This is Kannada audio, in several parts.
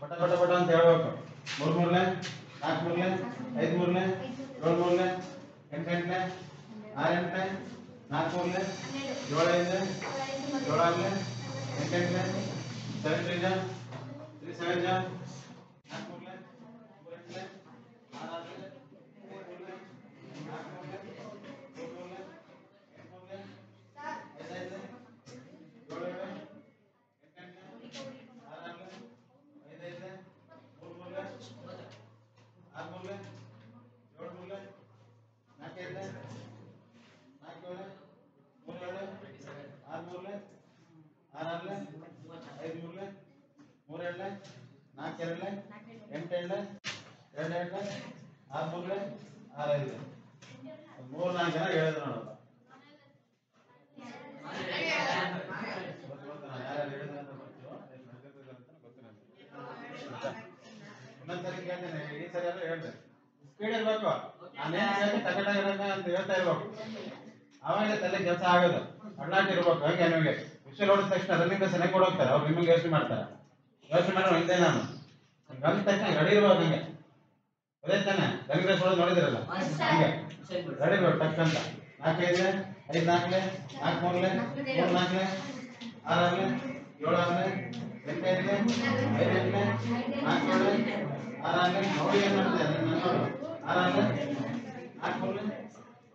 ಪಟ ಪಟ ಪಟ ಅಂತ ಹೇಳ್ಬೇಕು. 3 ಮೂರನೇ 4 ಮೂರನೇ 5 ಮೂರನೇ 7 ಮೂರನೇ 8 ಎಂಟನೇ 6 ಎಂಟನೇ 4 ಮೂರನೇ 7 ಐದನೇ 7 ಆರನೇ 8 ಎಂಟನೇ 7 3 ಜಾ 3 7 ಜಾ 4 ಮೂರನೇ 3 ಎಂಟನೇ 6 ಆರನೇ 3 ಮೂರನೇ 4 ಮೂರನೇ 3 ಮೂರನೇ 8 ಮೂರನೇ 5 ಐದನೇ 7 ಏಳನೇ 8 ಎಂಟನೇ 6 ಆರನೇ 5 ಐದನೇ 3 ಮೂರನೇ 6 ಮೂರನೇ 7 ಮೂರನೇ 4 ಐದನೇ 4 ಏಳನೇ 3 ಏಳನೇ 6 ಮೂರನೇ 6 ಆರನೇ 5 ಮೂರನೇ 3 ಏಳನೇ 4 ಎರಡನೇ 8 ಏಳನೇ 2 ಎಂಟನೇ 6 ಮೂರನೇ 6 ಐದನೇ 3 4 ಜನ ಹೇಳಿದ್ರು ನೋಡಪ್ಪ. ಇನ್ನೊಂದ್ಸರಿ ಕೇಳ್ತೇನೆ, ಈ ಸರಿ ಎಲ್ಲ ಹೇಳ್ದೆ ಸ್ಪೀಡ್ ಇರ್ಬೇಕು. ನಾನೇನ್ ಕೇಳಿ ತಗಟಾಗಿರೋದ ಅಂತ ಹೇಳ್ತಾ ಇರ್ಬೇಕು. ಅವಾಗ ತಲೆ ಕೆಲಸ ಆಗೋದು. ಅಡ್ಲಾಟ್ ಇರ್ಬೇಕು. ಹಂಗೆ ನಿಮಗೆ ವಿಷಯ ನೋಡಿದ ತಕ್ಷಣ ರನ್ನಿಂಗ್ ರೇಸ್ ಹೆಂಗೆ ಕೊಡೋಗ್ತಾರೆ ಅವ್ರು ನಿಮಗೆ ಯೋಚನೆ ಮಾಡ್ತಾರೆ. ಯೋಚನೆ ಮಾಡೋ ಹಿಂದೆ ನಾನು ಅಂದ ತಕ್ಷಣ ರೆಡಿ ಇರ್ಬೇಕು. ಹಂಗೆ ಅದೇ ತಾನೆ ರನ್ನಿಂಗ್ ರೇಸ್ ಹೊಡೆದು ನೋಡಿದಿರಲ್ಲ, ಹಂಗೆ ರೆಡಿ ಇರ್ಬೇಕು ತಕ್ಕಂತ. 4 ಐದನೇ 5 4ನೇ 4 ಮೂರನೇ 3 4ನೇ 6 ಆರನೇ 7 ಆರನೇ 8 ಐದನೇ 5 ಎಂಟನೇ 4 ಏಳನೇ 6 ಆರನೇ ನೋಡಿ ಏನ್ ಮಾಡ್ತಾರೆ ನೋಡು. 6 ಆರನೇ 4 ಮೂರನೇ 3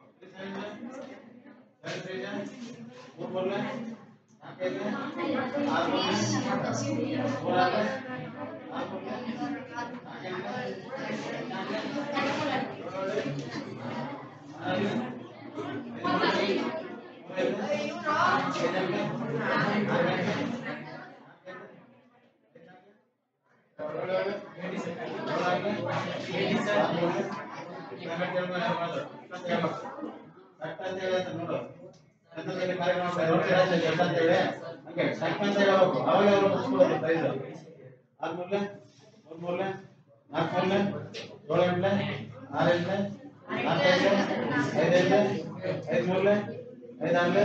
7 3 ಮೂರನೇ 4 ಐದನೇ 6 ಮೂರನೇ 3 ಆರನೇ 4 ಮೂರನೇ 4 ಎಂಟನೇ 5 ಮೂರನೇ 5 ಆರನೇ